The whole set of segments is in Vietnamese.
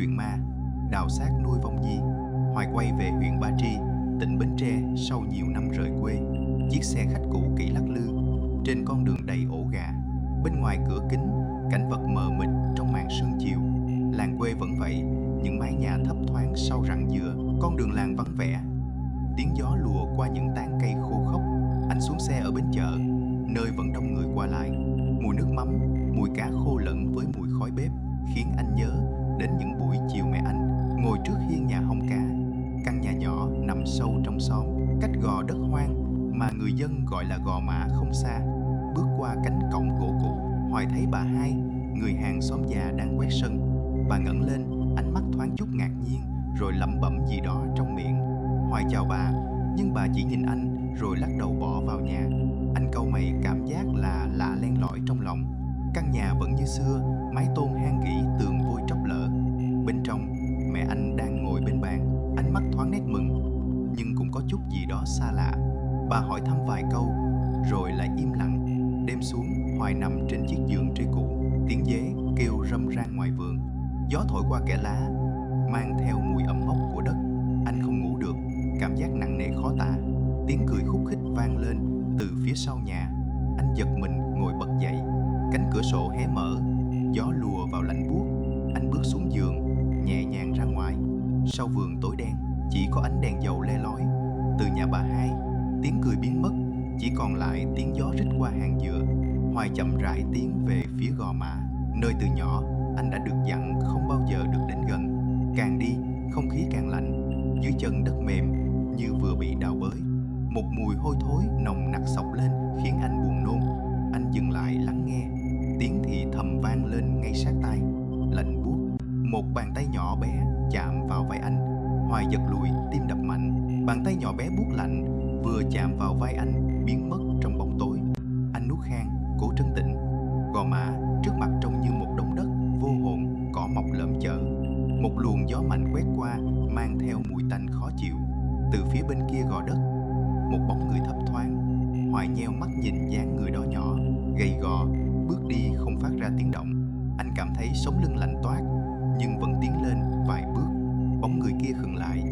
truyện ma, đào xác nuôi vong nhi. Hoài quay về huyện Ba Tri, tỉnh Bến Tre sau nhiều năm rời quê. Chiếc xe khách cũ kỹ lắc lư trên con đường đầy ổ gà. Bên ngoài cửa kính, cảnh vật mờ mịt trong màn sương chiều. Làng quê vẫn vậy, những mái nhà thấp thoáng sau rặng dừa. Con đường làng vắng vẻ, tiếng gió lùa qua những tán cây khô khốc. Anh xuống xe ở bến chợ, nơi vẫn đông người qua lại. Mùi nước mắm, mùi cá khô lẫn với mùi khói bếp khiến anh nhớ đến những buổi chiều mẹ anh ngồi trước hiên nhà hong cá. Căn nhà nhỏ nằm sâu trong xóm, cách gò đất hoang mà người dân gọi là Gò Mã không xa. Bước qua cánh cổng gỗ cũ, Hoài thấy bà Hai, người hàng xóm già đang quét sân. Bà ngẩng lên, ánh mắt thoáng chút ngạc nhiên, rồi lẩm bẩm gì đó trong miệng. Hoài chào bà, nhưng bà chỉ nhìn anh rồi lắc đầu bỏ vào nhà. Anh cau mày, cảm giác là lạ len lỏi trong lòng. Căn nhà vẫn như xưa, mái tôn hang gỉ, tường vôi tróc lở. Bên trong, mẹ anh đang ngồi bên bàn, ánh mắt thoáng nét mừng, nhưng cũng có chút gì đó xa lạ. Bà hỏi thăm vài câu, rồi lại im lặng. Đêm xuống, Hoài nằm trên chiếc giường trế cũ. Tiếng dế kêu râm ran ngoài vườn. Gió thổi qua kẽ lá, mang theo mùi ẩm mốc của đất. Anh không ngủ được, cảm giác nặng nề khó tả. Tiếng cười khúc khích vang lên từ phía sau nhà. Anh giật mình ngồi bật dậy. Cánh cửa sổ hé mở, gió lùa vào lạnh buốt. Anh bước xuống giường, nhẹ nhàng ra ngoài. Sau vườn tối đen, chỉ có ánh đèn dầu le lói. Từ nhà bà Hai, tiếng cười biến mất, chỉ còn lại tiếng gió rít qua hàng dừa. Hoài chậm rãi tiến về phía Gò Mã, nơi từ nhỏ anh đã được dặn không bao giờ được đến gần. Càng đi, không khí càng lạnh. Dưới chân đất mềm như vừa bị đào bới. Một mùi hôi thối nồng nặc xộc lên khiến anh buồn nôn. Anh dừng lại lắng nghe. Tiếng thì thầm vang lên ngay sát tai, lạnh buốt. Một bàn tay nhỏ bé chạm vào vai anh. Hoài giật lùi, tim đập mạnh. Bàn tay nhỏ bé buốt lạnh vừa chạm vào vai anh, biến mất trong bóng tối. Anh nuốt khan, cố trấn tĩnh. Gò Mã trước mặt trông như một đống đất vô hồn, cỏ mọc lởm chởm. Một luồng gió mạnh quét qua, mang theo mùi tanh khó chịu. Từ phía bên kia gò đất, một bóng người thấp thoáng. Hoài nheo mắt nhìn dáng người đó nhỏ, gầy gò, bước đi không phát ra tiếng động. Anh cảm thấy sống lưng lạnh toát, nhưng vẫn tiến lên vài bước. Bóng người kia khựng lại,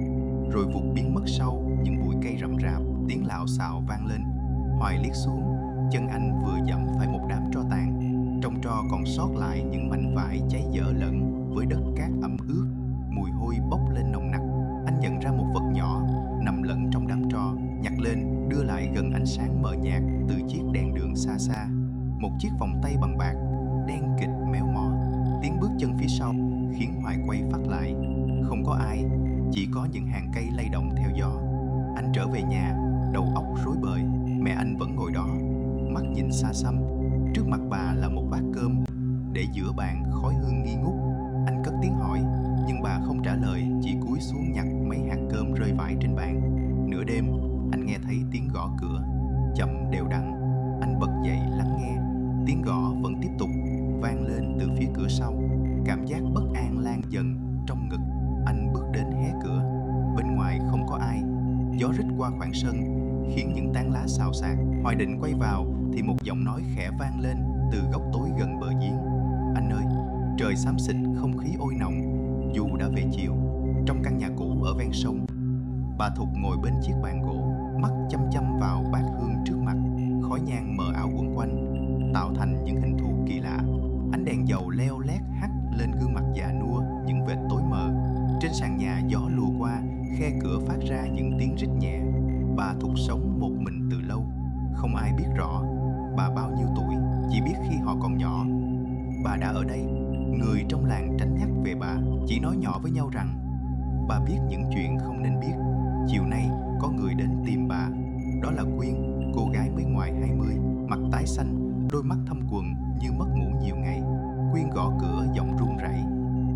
rồi vụt biến mất sau những bụi cây rậm rạp. Tiếng lạo xạo vang lên. Hoài liếc xuống, chân anh vừa dẫm phải một đám tro tàn. Trong tro còn sót lại những mảnh vải cháy dở lẫn với đất cát ẩm ướt. Mùi hôi bốc lên nồng nặc. Anh nhận ra một vật nhỏ nằm lẫn trong đám tro, nhặt lên đưa lại gần ánh sáng mờ nhạt từ chiếc đèn đường xa xa. Một chiếc vòng tay bằng bạc, đen kịt méo mó. Tiếng bước chân phía sau khiến Hoài quay phát lại. Không có ai, chỉ có những hàng cây lay động theo gió. Anh trở về nhà, đầu óc rối bời. Mẹ anh vẫn ngồi đó, mắt nhìn xa xăm. Trước mặt bà là một bát cơm, để giữa bàn khói hương nghi ngút. Anh cất tiếng hỏi, nhưng bà không trả lời, chỉ cúi xuống nhặt mấy hạt cơm rơi vãi trên bàn. Nửa đêm, anh nghe thấy tiếng gõ cửa, chậm đều đặn. Anh bật dậy lắng nghe. Tiếng gõ vẫn tiếp tục vang lên từ phía cửa sau. Cảm giác bất an lan dần trong ngực. Anh bước đến hé cửa. Bên ngoài không có ai. Gió rít qua khoảng sân khiến những tán lá xào xạc. Hoài định quay vào thì một giọng nói khẽ vang lên từ góc tối gần bờ giếng. Anh ơi, trời xám xịt, không khí ôi nồng dù đã về chiều. Trong căn nhà cũ ở ven sông, bà Thục ngồi bên chiếc bàn gỗ, mắt chăm chăm vào bát hương trước mặt. Khói nhang mờ ảo quẩn quanh, tạo thành những hình thù kỳ lạ. Ánh đèn dầu leo lét hắt lên gương mặt già nua những vệt tối mờ. Trên sàn nhà gió lùa qua, khe cửa phát ra những tiếng rít nhẹ. Bà Thục sống một mình từ lâu, không ai biết rõ bà bao nhiêu tuổi, chỉ biết khi họ còn nhỏ bà đã ở đây. Người trong làng tránh nhắc về bà, chỉ nói nhỏ với nhau rằng bà biết những chuyện không nên biết. Chiều nay có người đến tìm bà. Đó là Quyên, cô gái mới ngoài 20, mặt tái xanh, đôi mắt thâm quầng như mất ngủ nhiều ngày. Quyên gõ cửa giọng run rẩy.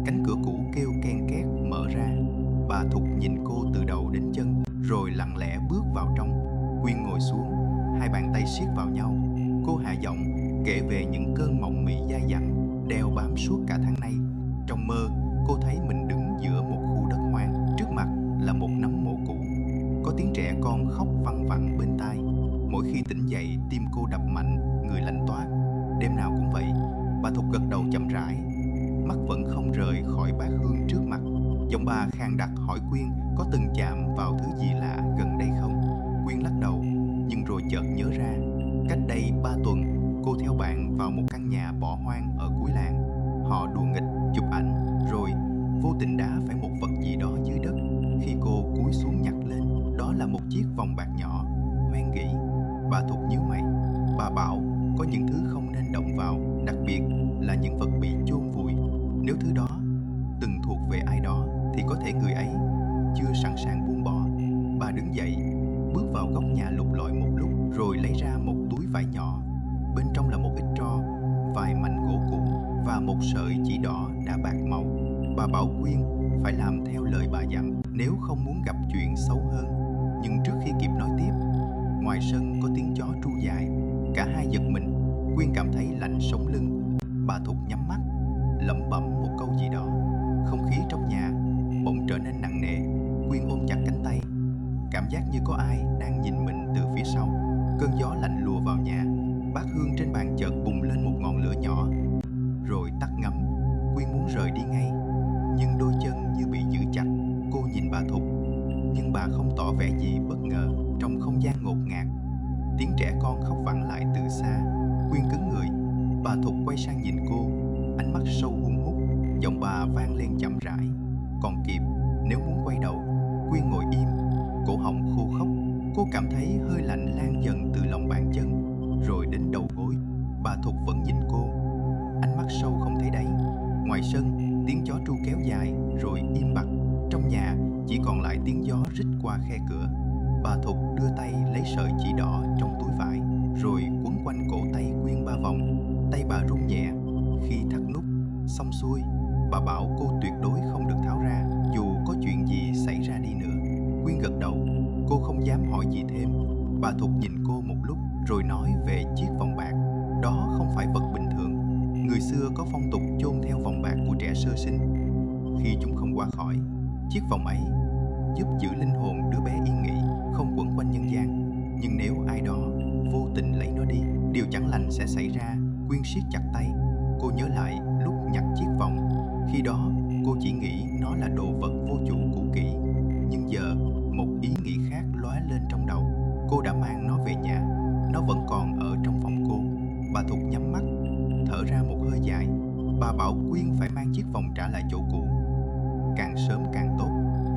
Cánh cửa cũ kêu ken két mở ra. Bà Thục nhìn cô từ đầu đến chân, rồi lặng lẽ bước vào trong. Quyên ngồi xuống, hai bàn tay siết vào nhau. Cô hạ giọng kể về những cơn mộng mị dai dẳng đeo bám suốt cả tháng nay. Trong mơ, cô thấy mình đứng giữa một khu đất hoang, trước mặt là một nấm mộ cũ. Có tiếng trẻ con khóc văng vẳng bên tai. Mỗi khi tỉnh dậy, tim cô đập mạnh, người lạnh toát. Đêm nào cũng vậy. Bà Thục gật đầu chậm rãi, mắt vẫn không rời khỏi bát hương trước mặt. Giọng bà khàn đặc hỏi Quyên có từng chạm vào thứ gì lạ gần đây không. Quyên lắc đầu, nhưng rồi chợt nhớ ra. Cách đây 3 tuần, cô theo bạn vào một căn nhà bỏ hoang ở cuối làng. Họ đùa nghịch, chụp ảnh, rồi vô tình đá phải một vật gì đó dưới đất. Khi cô cúi xuống nhặt lên, đó là một chiếc vòng bạc nhỏ. Hoen nghĩ. Bà Thục nhíu mày. Bà bảo có những thứ không nên động vào, đặc biệt là những vật bị chôn vùi. Nếu thứ đó từng thuộc về ai đó thì có thể người ấy chưa sẵn sàng buông bỏ. Bà đứng dậy, bước vào góc nhà lục lọi một lúc, rồi lấy ra một túi vải nhỏ. Bên trong là một ít tro, vài mảnh gỗ cũ và một sợi chỉ đỏ đã bạc màu. Bà bảo Quyên phải làm theo lời bà dặn nếu không muốn gặp chuyện xấu hơn. Nhưng trước khi kịp nói tiếp, ngoài sân có tiếng chó tru dài. Cả hai giật mình. Quyên cảm thấy lạnh sống lưng. Bà Thục nhắm mắt, lẩm bẩm một câu gì đó. Không khí trong nhà bỗng trở nên nặng nề. Quyên ôm chặt cánh tay, cảm giác như có ai đang nhìn mình từ phía sau. Cơn gió lạnh lùa vào nhà. Bát hương trên bàn chợt bùng lên một ngọn lửa nhỏ, rồi tắt ngấm. Quyên muốn rời đi ngay, nhưng đôi chân như bị giữ chặt. Cô nhìn bà Thục, nhưng bà không tỏ vẻ gì bất ngờ. Trong không gian ngột ngạt, tiếng trẻ con khóc vẳng lại từ xa. Quyên cứng người. Bà Thục quay sang nhìn cô, ánh mắt sâu hun hút. Giọng bà vang lên chậm rãi. Còn kịp, nếu muốn quay đầu. Quyên ngồi im, cổ họng khô khốc. Cô cảm thấy hơi lạnh lan dần từ lòng bàn chân, rồi đến đầu gối. Bà Thục vẫn nhìn cô, ánh mắt sâu không thấy đáy. Ngoài sân, tiếng chó tru kéo dài, rồi im bặt. Trong nhà chỉ còn lại tiếng gió rít qua khe cửa. Bà Thục đưa tay lấy sợi chỉ đỏ trong túi vải, rồi quấn quanh cổ tay Quyên 3 vòng. Tay bà run nhẹ khi thắt nút. Xong xuôi, bà bảo cô tuyệt đối không được tháo ra, dù có chuyện gì xảy ra đi nữa. Quyên gật đầu. Cô không dám hỏi gì thêm. Bà Thục nhìn cô một lúc, rồi nói về chiếc vòng bạc. Đó không phải vật bình thường. Người xưa có phong tục chôn theo vòng bạc của trẻ sơ sinh. Khi chúng không qua khỏi, chiếc vòng ấy giúp giữ linh hồn đứa bé yên nghỉ, không quẩn quanh nhân gian. Nhưng nếu ai đó vô tình lấy nó đi, điều chẳng lành sẽ xảy ra. Quyên siết chặt tay. Cô nhớ lại lúc nhặt chiếc vòng. Khi đó cô chỉ nghĩ nó là đồ vật vô chủ cũ kỹ. Nhưng giờ một ý nghĩ khác lóe lên trong đầu. Cô đã mang nó về nhà. Nó vẫn còn ở trong phòng cô. Bà Thục nhắm mắt, thở ra một hơi dài. Bà bảo Quyên phải mang chiếc vòng trả lại chỗ cũ, càng sớm càng tốt,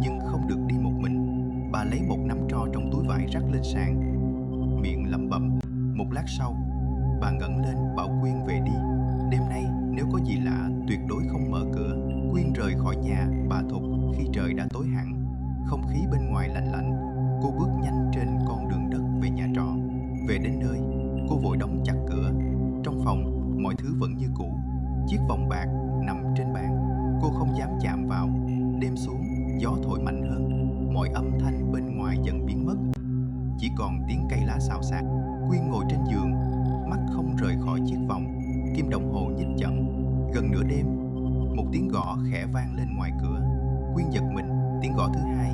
nhưng không được đi một mình. Bà lấy một nắm tro trong túi vải rắc lên sàn, miệng lẩm bẩm. Một lát sau, bà ngẩng lên bảo Quyên về đi. Đêm nay nếu có gì lạ tuyệt đối không mở cửa. Quyên rời khỏi nhà bà Thục khi trời đã tối hẳn. Không khí bên ngoài lạnh lạnh. Cô bước nhanh trên con đường đất về nhà trọ. Về đến nơi, cô vội đóng chặt cửa. Trong phòng, mọi thứ vẫn như cũ. Chiếc vòng bạc nằm trên bàn. Cô không dám chạm vào. Đêm xuống, gió thổi mạnh hơn. Mọi âm thanh bên ngoài dần biến mất. Chỉ còn tiếng cây lá xào xạc. Quyên ngồi trên giường, mắt không rời khỏi chiếc vòng. Kim đồng hồ nhích chậm. Gần nửa đêm, một tiếng gõ khẽ vang lên ngoài cửa. Quyên giật mình. Tiếng gõ thứ hai,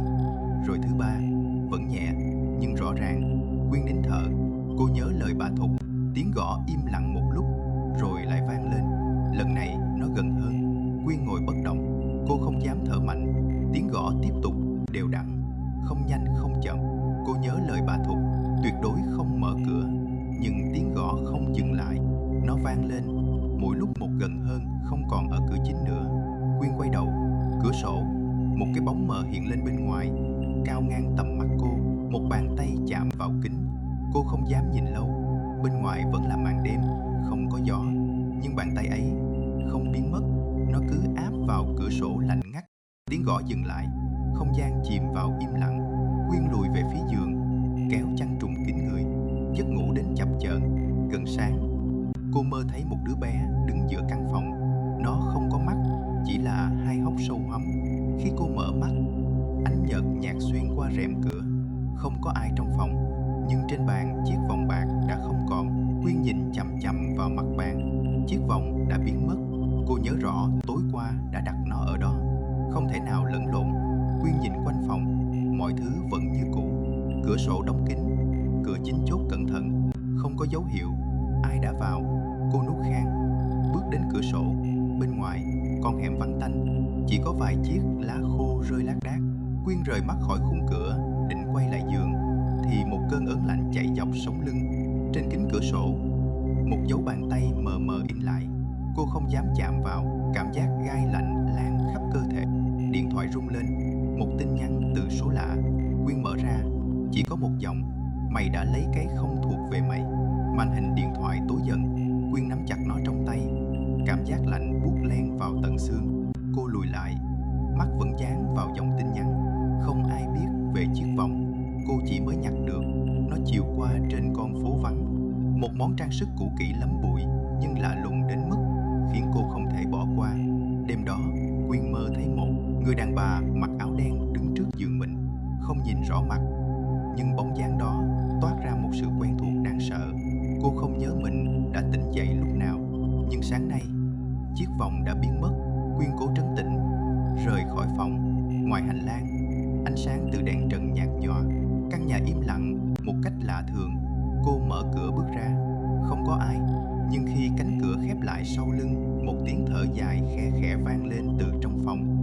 rồi thứ ba. Vẫn nhẹ, nhưng rõ ràng. Quyên nín thở. Cô nhớ lời bà Thục. Tiếng gõ im lặng một lúc, rồi lại vang lên. Lần này nó gần hơn. Quyên ngồi bất động. Cô không dám thở mạnh. Tiếng gõ tiếp tục, đều đặn, không nhanh không chậm. Cô nhớ lời bà Thục, tuyệt đối không mở cửa. Nhưng tiếng gõ không dừng lại. Nó vang lên, mỗi lúc một gần hơn, không còn ở cửa chính nữa. Quyên quay đầu. Cửa sổ, một cái bóng mờ hiện lên bên ngoài, cao ngang tầm mắt cô. Một bàn tay chạm vào kính. Cô không dám nhìn lâu. Bên ngoài vẫn là màn đêm, không có gió. Nhưng bàn tay ấy không biến mất. Nó cứ áp vào cửa sổ lạnh ngắt. Tiếng gõ dừng lại. Không gian chìm vào im lặng. Quyên lùi về phía giường, kéo chăn trùm kín người. Giấc ngủ đến chập chờn. Gần sáng, cô mơ thấy một đứa bé đứng giữa căn phòng. Nó không có mắt, chỉ là hai hốc sâu hoắm. Khi cô mở mắt, ánh nhợt nhạt xuyên qua rèm cửa. Không có ai trong phòng, nhưng trên bàn chiếc vòng bạc đã không còn. Quyên nhìn chằm chằm vào mặt bàn. Chiếc vòng đã biến mất. Cô nhớ rõ tối qua đã đặt nó ở đó, không thể nào lẫn lộn. Quyên nhìn quanh phòng, mọi thứ vẫn như cũ. Cửa sổ đóng kín, cửa chính chốt cẩn thận, không có dấu hiệu ai đã vào. Cô nuốt khan, bước đến cửa sổ. Bên ngoài, con hẻm vắng tanh. Chỉ có vài chiếc lá khô rơi lác đác. Quyên rời mắt khỏi khung cửa, định quay lại giường, thì một cơn ớn lạnh chạy dọc sống lưng. Trên kính cửa sổ, một dấu bàn tay mờ mờ in lại. Cô không dám chạm vào, cảm giác gai lạnh lan khắp cơ thể. Điện thoại rung lên, một tin nhắn từ số lạ. Quyên mở ra, chỉ có một dòng: "Mày đã lấy cái không thuộc về mày." Màn hình điện thoại tối dần. Quyên nắm chặt nó trong tay, cảm giác lạnh buốt len vào tận xương. Cô lùi lại, mắt vẫn dán vào dòng tin nhắn. Không ai biết về chiếc vòng. Cô chỉ mới nhặt được nó chiều qua trên con phố vắng. Một món trang sức cũ kỹ lắm bụi, nhưng lạ lùng đến mức khiến cô không thể bỏ qua. Đêm đó, Quyên mơ thấy một người đàn bà mặc áo đen đứng trước giường mình. Không nhìn rõ mặt, nhưng bóng dáng đó toát ra một sự quen thuộc đáng sợ. Cô không nhớ mình đã tỉnh dậy lúc nào, nhưng sáng nay, chiếc vòng đã biến mất. Quyên cố trấn tĩnh, rời khỏi phòng. Ngoài hành lang, ánh sáng từ đèn trần nhạt nhòa. Căn nhà im lặng một cách lạ thường. Cô mở cửa bước ra. Không có ai. Nhưng khi cánh cửa khép lại sau lưng, một tiếng thở dài khe khẽ vang lên từ trong phòng.